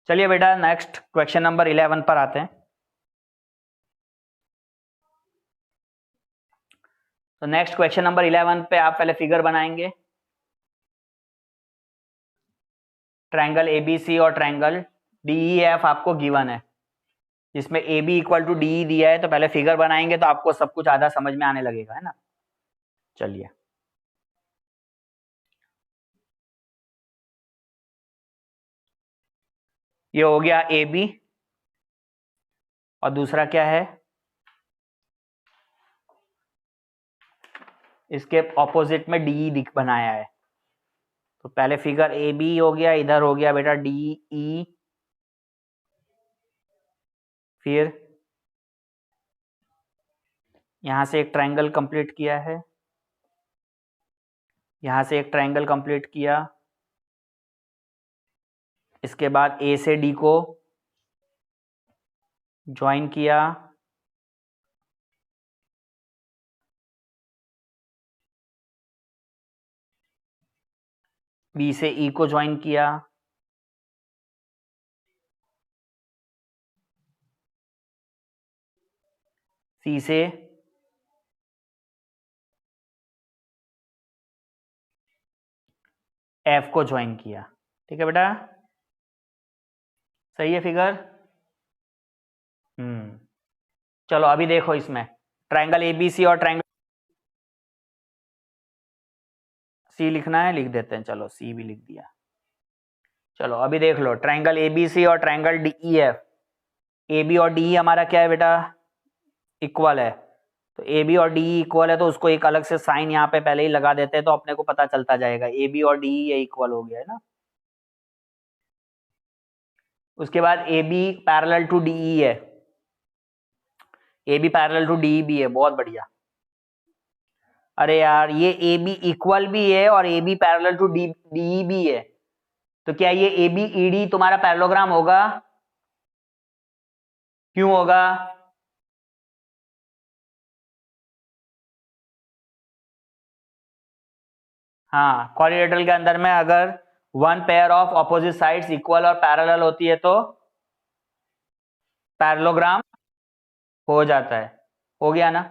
चलिए बेटा next question number 11 पर आते हैं। तो नेक्स्ट क्वेश्चन नंबर 11 पे आप पहले फिगर बनाएंगे। ट्रायंगल एबीसी और ट्रायंगल डीईएफ आपको गिवन है, जिसमें A B equal to D दिया है। तो पहले फिगर बनाएंगे तो आपको सब कुछ आधा समझ में आने लगेगा, है ना। चलिए ये हो गया ए बी, और दूसरा क्या है, इसके ऑपोजिट में डी दिख बनाया है। तो पहले फिगर ए बी हो गया, इधर हो गया बेटा डी ई, फिर यहां से एक ट्रायंगल कंप्लीट किया है, यहां से एक ट्रायंगल कंप्लीट किया, इसके बाद ए से डी को ज्वाइन किया, बी से ई को ज्वाइन किया, सी से एफ को ज्वाइन किया। ठीक है बेटा, सही है फिगर। चलो अभी देखो इसमें ट्रायंगल एबीसी और ट्रायंगल सी लिखना है, लिख देते हैं, चलो सी भी लिख दिया। चलो अभी देख लो ट्रायंगल एबीसी और ट्रायंगल डीईएफ। ए बी और डी हमारा क्या है बेटा, इक्वल है। तो ए बी और डी इक्वल है तो उसको एक अलग से साइन यहाँ पे पहले ही लगा देते हैं, तो अपने को पता चलता जाएगा ए बी और डी ये इक्वल हो गया है ना। उसके बाद A B parallel to D E है, A B parallel to D भी है, बहुत बढ़िया। अरे यार ये ए बी इक्वल भी है और A B parallel to D D भी है, तो क्या ये ए बी ई डी तुम्हारा पैरेललोग्राम होगा? क्यों होगा? हाँ, क्वाड्रिलेटरल के अंदर में अगर one pair of opposite sides equal और पैरेलल होती है तो पैरेललोग्राम हो जाता है। हो गया ना।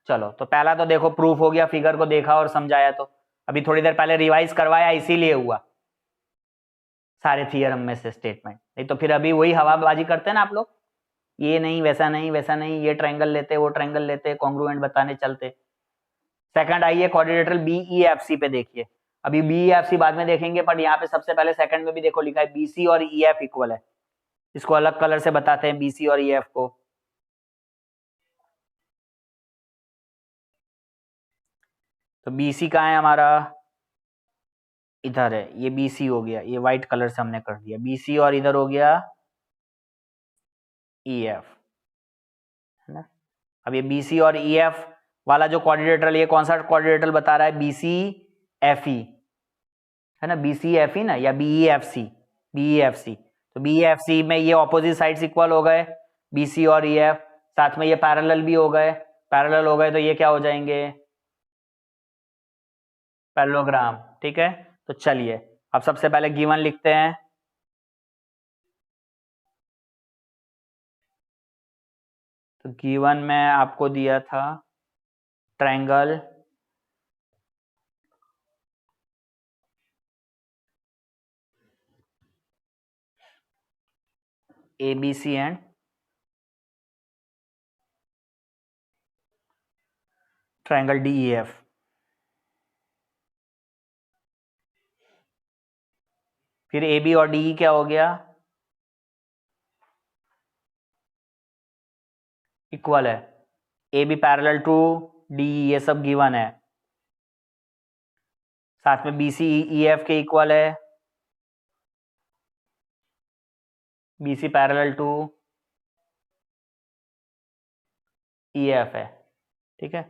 चलो तो पहला तो देखो प्रूफ हो गया, फिगर को देखा और समझाया। तो अभी थोड़ी देर पहले रिवाइज करवाया, इसीलिए हुआ सारे थियरम में से स्टेटमेंट, नहीं तो फिर अभी वही हवाबाजी करते हैं ना आप लोग, ये नहीं वैसा नहीं वैसा नहीं, ये ट्रायंगल लेते वो ट्रायंगल लेते, कॉन्ग्रुएंट बताने चलते। सेकंड आइए quadrilateral B E F C पे देखिए। अभी बी ई एफ सी बाद में देखेंगे, पर यहाँ पे सबसे पहले सेकंड में भी देखो लिखा है बी सी और ई एफ इक्वल है। इसको अलग कलर से बताते हैं बी सी और ई एफ को। तो बी सी कहाँ है हमारा, इधर है, ये बी सी हो गया, ये व्हाइट कलर से हमने कर दिया बी सी, और इधर हो गया ई एफ, है ना। अब ये बी सी और ई एफ वाला जो क्वाड्रिलेटरल, ये कौन सा क्वाड्रिलेटरल बता रहा है, बी सी एफ ई, है ना, बी सी एफ ई ना, या B E F C, B E F C. तो बी ई एफ सी में ये ऑपोजिट साइड्स इक्वल हो गए, बी सी और ई एफ, साथ में ये पैरेलल भी हो गए, पैरेलल हो गए तो ये क्या हो जाएंगे, पैरेललोग्राम। ठीक है, तो चलिए अब सबसे पहले गिवन लिखते हैं। तो गिवन में आपको दिया था triangle ABC and triangle DEF। फिर AB और DE क्या हो गया, इक्वल है। AB पैरेलल टू DE, ये सब गिवन है। साथ में BC EF के इक्वल है, BC पैरेलल टू EF है। ठीक है,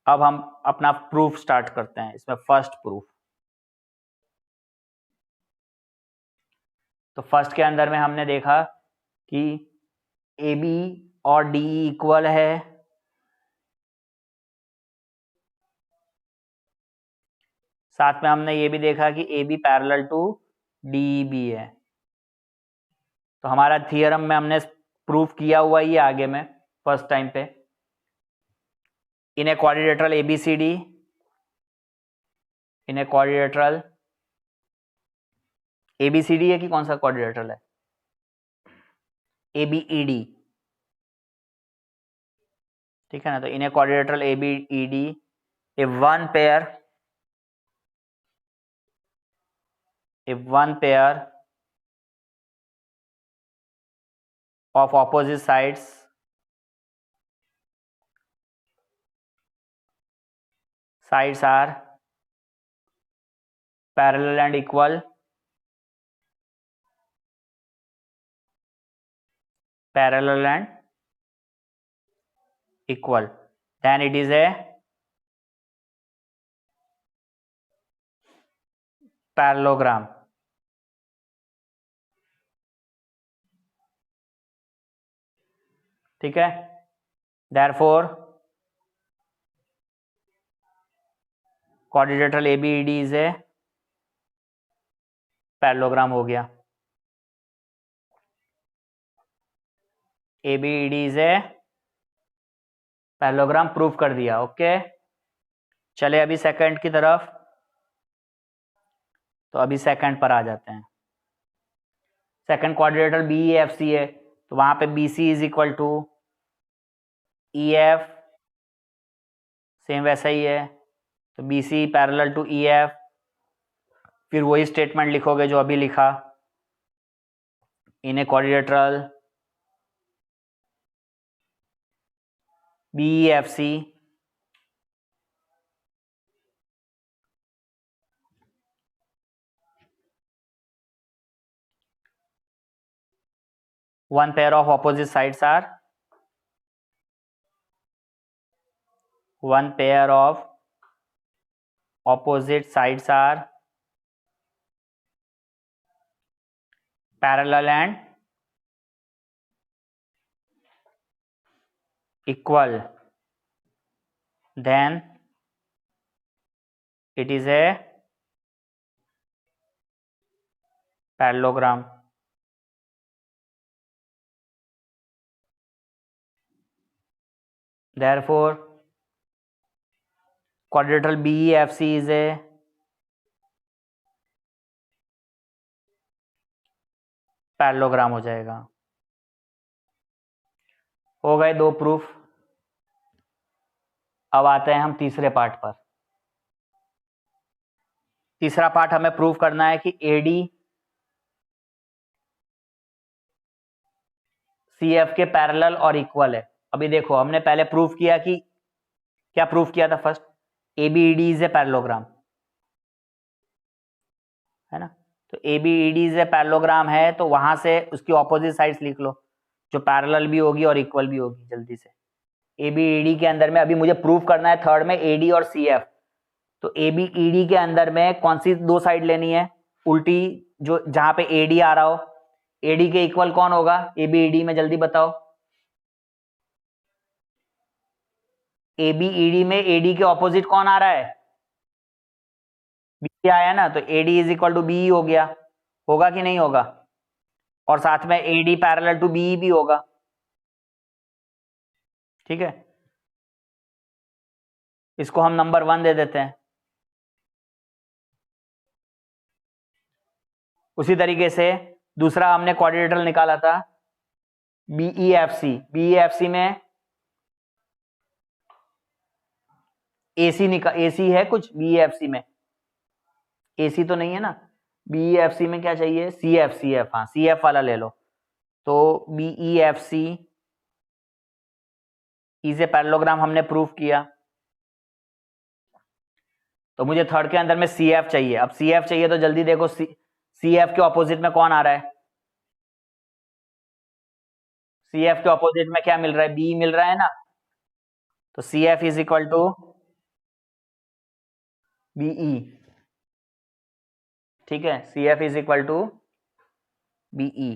अब हम अपना प्रूफ स्टार्ट करते हैं। इसमें फर्स्ट प्रूफ, तो फर्स्ट के अंदर में हमने देखा कि AB और DE इक्वल है, साथ में हमने ये भी देखा कि AB पैरेलल टू DE भी है। तो हमारा थियरम में हमने प्रूफ किया हुआ ही आगे में फर्स्ट टाइम पे। In a quadrilateral ABCD, in a quadrilateral ABCD है कि कौन सा क्वाड्रिलेटरल है? ABED, ठीक है ना। तो in a quadrilateral ABED, if one pair of opposite sides are parallel and equal, then it is a parallelogram। ठीक है। therefore quadrilateral ABED is a parallelogram हो गया। ABED is a parallelogram proof कर दिया। ओके, चले अभी second की तरफ। तो अभी सेकंड पर आ जाते हैं। सेकंड क्वाड्रिलेटरल BEFC है, तो वहां पे BC is equal to EF, same वैसा ही है। तो BC पैरेलल टू EF, फिर वही स्टेटमेंट लिखोगे जो अभी लिखा। In a quadrilateral BEFC one pair of opposite sides are parallel and equal, then it is a parallelogram। therefore quadrilateral BEFC is a parallelogram हो जाएगा। हो गए दो प्रूफ। अब आते हैं हम तीसरे पार्ट पर। तीसरा पार्ट हमें प्रूफ करना है कि AD CF के पैरेलल और इक्वल है। अभी देखो, हमने पहले प्रूफ किया कि क्या प्रूफ किया था first? ABED is a parallelogram, है ना। तो ABED इज ए पैरेललोग्राम है, तो वहां से उसकी ऑपोजिट साइड्स लिख लो जो पैरेलल भी होगी और इक्वल भी होगी। जल्दी से ABED के अंदर में अभी मुझे प्रूफ करना है थर्ड में AD और CF। तो ABED के अंदर में कौन सी दो साइड लेनी है? उल्टी, जो जहां पे AD आ रहा हो। AD के इक्वल कौन होगा ABED में? जल्दी बताओ। ABED में AD के ऑपोजिट कौन आ रहा है? BE आया ना, तो AD is equal to BE हो गया। होगा कि नहीं होगा? और साथ में AD पैरेलल टू BE भी होगा। ठीक है, इसको हम नंबर 1 दे देते हैं। उसी तरीके से दूसरा हमने क्वाड्रिलेटरल निकाला था BEFC। BEFC में AC है कुछ BEFC में? AC तो नहीं है ना। BEFC में क्या चाहिए? CF। हाँ, CF वाला ले लो। तो BEFC इज ए पैरेललोग्राम हमने प्रूफ किया। तो मुझे थर्ड के अंदर में CF चाहिए। अब CF चाहिए तो जल्दी देखो, CF के ऑपोजिट में कौन आ रहा है? CF के ऑपोजिट में क्या मिल रहा है? B मिल रहा है ना। तो CF is equal to BE। ठीक है, CF is equal to BE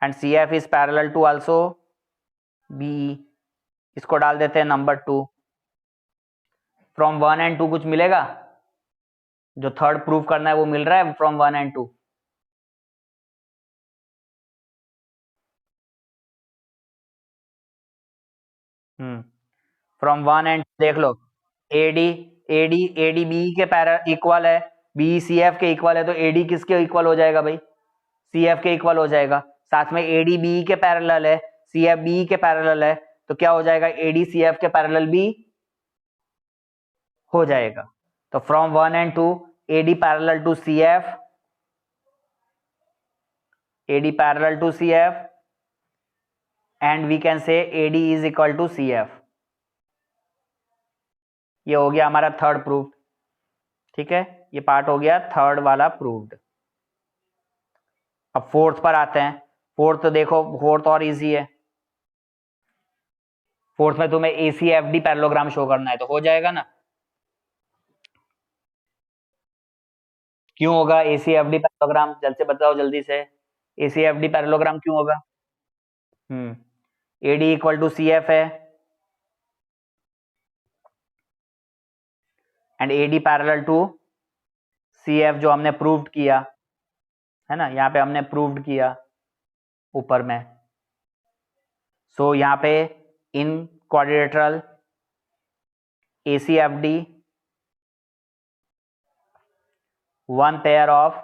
and CF is parallel to also BE। इसको डाल देते हैं नंबर 2। फ्रॉम 1 एंड 2 कुछ मिलेगा? जो थर्ड प्रूफ करना है वो मिल रहा है फ्रॉम 1 एंड 2? फ्रॉम 1 एंड देख लो, AD BE के पैरेलल इक्वल है, BE CF के इक्वल है, तो AD किसके इक्वल हो जाएगा भाई? CF के इक्वल हो जाएगा। साथ में AD BE के पैरेलल है, CF BE के पैरेलल है, तो क्या हो जाएगा? AD CF के पैरेलल भी हो जाएगा। तो from 1 and 2 AD parallel to CF, AD parallel to CF and we can say AD is equal to CF। ये हो गया हमारा थर्ड प्रूफ। ठीक है, ये पार्ट हो गया थर्ड वाला प्रूव्ड। अब फोर्थ पर आते हैं। फोर्थ तो देखो, फोर्थ और इजी है। फोर्थ में तुम्हें ACFD पैरेललोग्राम शो करना है, तो हो जाएगा ना? क्यों होगा ACFD पैरेललोग्राम? जल्द से बताओ, जल्दी से। ACFD पैरेललोग्राम क्यों होगा? AD इक्वल टू CF है and AD parallel to CF, जो हमने प्रूव्ड किया है ना, यहाँ पे हमने प्रूव्ड किया ऊपर में। सो यहाँ पे इन quadrilateral ACFD one pair of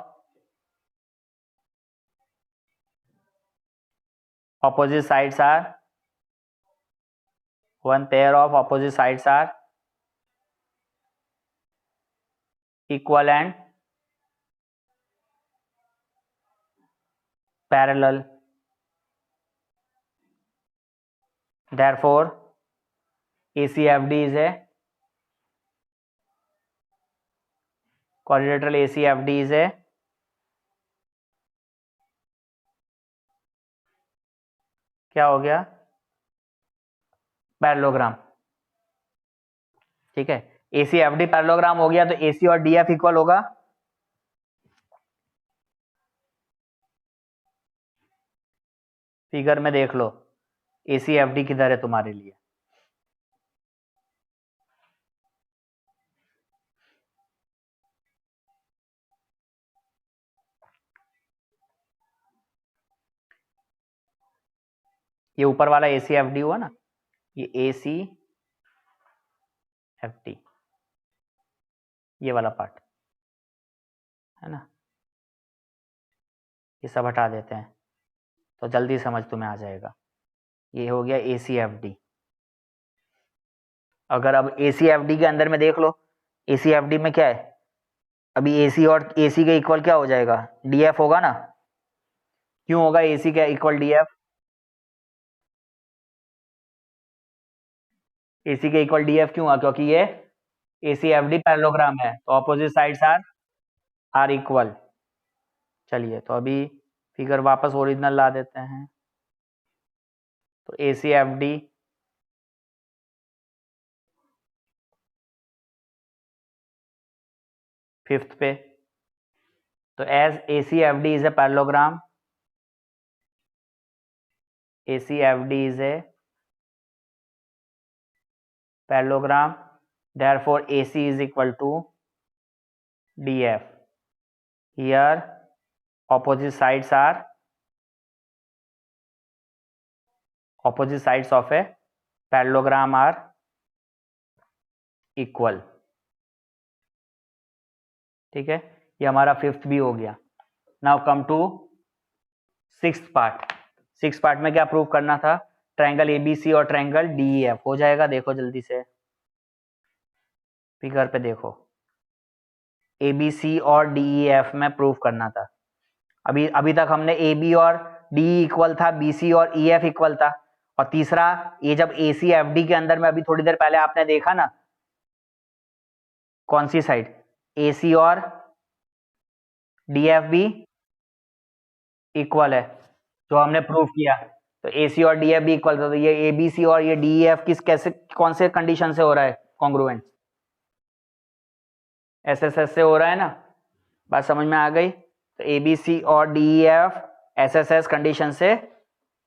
opposite sides are equal and parallel. Therefore ACFD is a quadrilateral ACFD is a क्या हो गया? पैरेललोग्राम। ठीक है, ACFD पैरेललोग्राम हो गया, तो AC और DF इक्वल होगा। फिगर में देख लो ACFD किधर है तुम्हारे लिए। ये ऊपर वाला ACFD हुआ ना, ये ACFD, ये वाला पार्ट है ना, ये सब हटा देते हैं तो जल्दी समझ तुम्हें आ जाएगा। ये हो गया ACFD। अगर अब ACFD के अंदर में देख लो, ACFD में क्या है? अभी AC और AC के इक्वल क्या हो जाएगा? DF होगा ना। क्यों होगा AC के इक्वल DF? AC के इक्वल DF क्यों हुआ? क्योंकि ये ACFD पैरेललोग्राम है, तो ऑपोजिट साइड्स आर इक्वल। चलिए, तो अभी फिगर वापस ओरिजिनल ला देते हैं। तो ACFD फिफ्थ पे, तो as ACFD is a parallelogram, ACFD is a parallelogram, therefore AC is equal to DF. Here opposite sides of a parallelogram are equal. ठीक है, ये हमारा फिफ्थ भी हो गया। Now come to sixth part. Sixth part में क्या prove करना था? ट्रायंगल ABC और ट्रायंगल DEF। हो जाएगा, देखो जल्दी से फिगर पे देखो, ABC और DEF में प्रूव करना था। अभी तक हमने AB और DE इक्वल था, BC और EF इक्वल था, और तीसरा ये जब ACFD के अंदर में अभी थोड़ी देर पहले आपने देखा ना, कौन सी साइड? AC और DF भी इक्वल है, जो हमने प्रूव किया। तो AC और DF भी इक्वल था, तो ये ABC और ये DEF कैसे, कौन से कंडीशन से हो रहा है कॉन्ग्रुएंट? SSS से हो रहा है ना। बात समझ में आ गई? तो ABC और DEF SSS कंडीशन से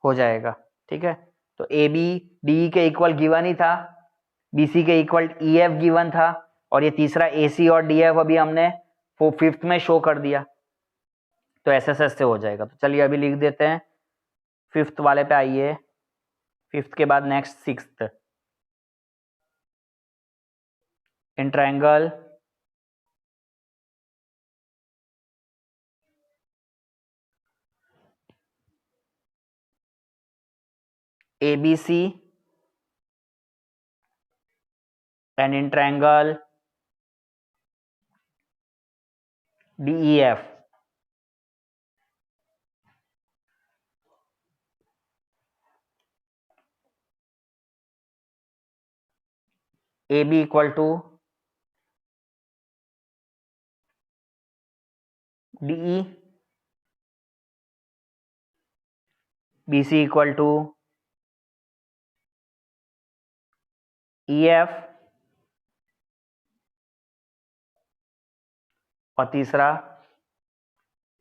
हो जाएगा। ठीक है, तो AB DE के इक्वल गिवन ही था, BC के इक्वल EF गिवन था, और ये तीसरा AC और DF अभी हमने फिफ्थ में शो कर दिया, तो SSS से हो जाएगा। तो चलिए अभी लिख देते हैं, फिफ्थ वाले पे आइए। फिफ्थ के बाद next sixth. In triangle ABC and in triangle DEF. AB equal to DE, BC equal to EF और तीसरा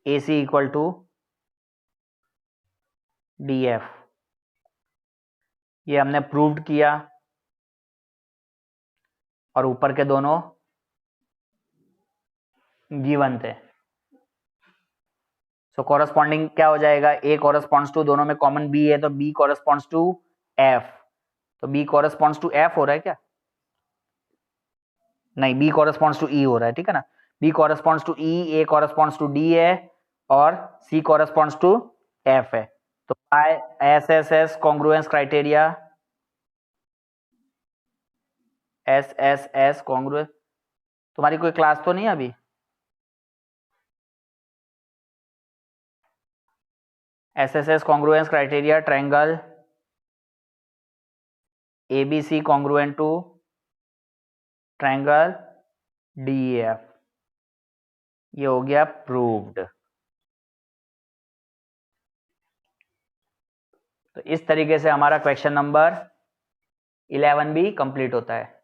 AC इक्वल टू DF। ये हमने प्रूव्ड किया और ऊपर के दोनों गिवन थे। सो कॉरस्पॉन्डिंग क्या हो जाएगा, A कॉरस्पॉन्ड्स टू, दोनों में कॉमन B है तो B कॉरस्पॉन्ड्स टू F, तो B कॉरस्पॉन्ड्स टू F हो रहा है क्या, नहीं B कॉरस्पॉन्ड्स टू E हो रहा है, ठीक है ना। B corresponds to E, A corresponds to D है और C कॉरस्पॉन्ड्स टू F है। तो by SSS congruence criteria, SSS congruence, तुम्हारी कोई क्लास तो नहीं है अभी, SSS congruence criteria triangle ABC congruent to triangle DEF, ये हो गया प्रूव्ड। तो इस तरीके से हमारा क्वेश्चन नंबर 11 भी कंप्लीट होता है।